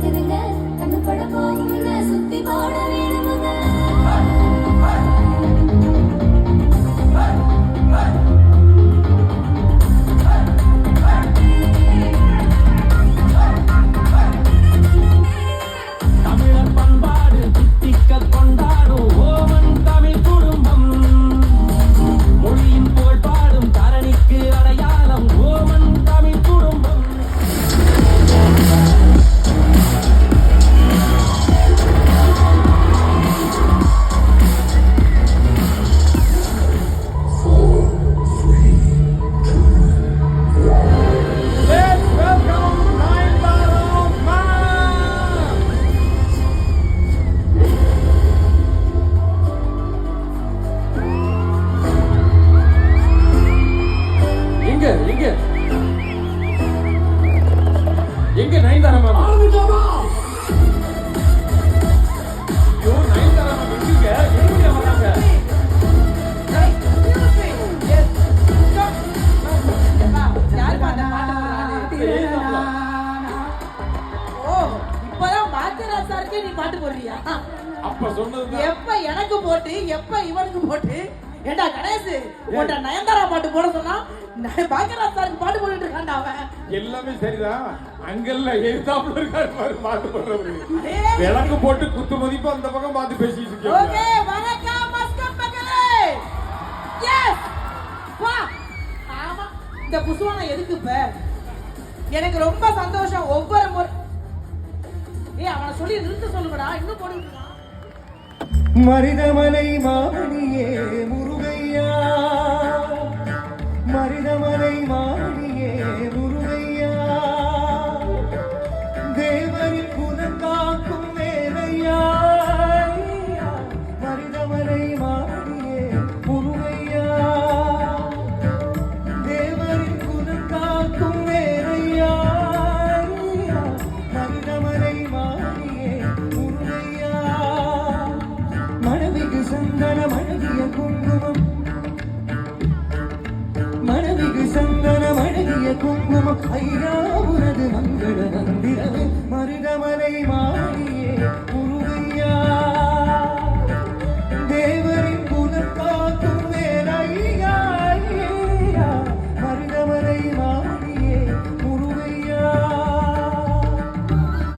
இருக்குதுங்க கண்ணு பட போகுங்க சுத்தி போட வேணுமுங்க தமிழர் பண்பாடு தித்திக்க கொண்டாடும் ஓமன் தமிழ் குடும்பம் மொழியின் புகழ் பாடும் தரணிக்கு அடையாளம் ஓமன் தமிழ் குடும்பம் எங்க நயன்தாரா மேம் ஆரம்பிச்சோமா ஐயோ நயன்தாரா மேம் எங்க வராங்க நீ பாட்டு போடுறியா அப்ப சொன்னது எப்ப எனக்கு போட்டு எப்ப இவனுக்கு போட்டு ஏண்டா கணேஷ் உன்ட நயன்தாரா பாட்டு போட சொன்னா பாக்கியராஜ் சாருக்கு பாட்டு போட்டுட்டு இருக்கான்டா அவன் எல்லாமே சரிதான் அங்கல்ல எதிர்த்தாப்புல இருக்காரு பாரு பாட்டு போடுறவரு விளக்கு போட்டு குத்து மதிப்பு அந்த பக்கம் பார்த்து பேசிட்டு இருக்கீங்க ஓகே வணக்கம் மஸ்கம் மக்களே எஸ் வா ஆமா இந்த புசுவான எதுக்கு இப்ப எனக்கு ரொம்ப சந்தோஷம் ஒவ்வொரு முறை அவனை சொல்லி நிறுத்த சொல்லுங்கடா இன்னும் போடுங்க மருதமலை மாமணியே முருகையா மருதமலை மாமணியே முருகையா தேவரின் குலம் காக்கும் வேலையா மருதமலை மாமணியே முருகையா தேவரின் குலம் காக்கும் வேலையா மருதமலை மாமணியே முருகையா மனமிகு சந்தன மழகிய குங்குமம் மனமிகு சந்தன மழகிய குங்குமம் ஐயா உனது மங்கள மந்திரமே மருதமலை மாறியே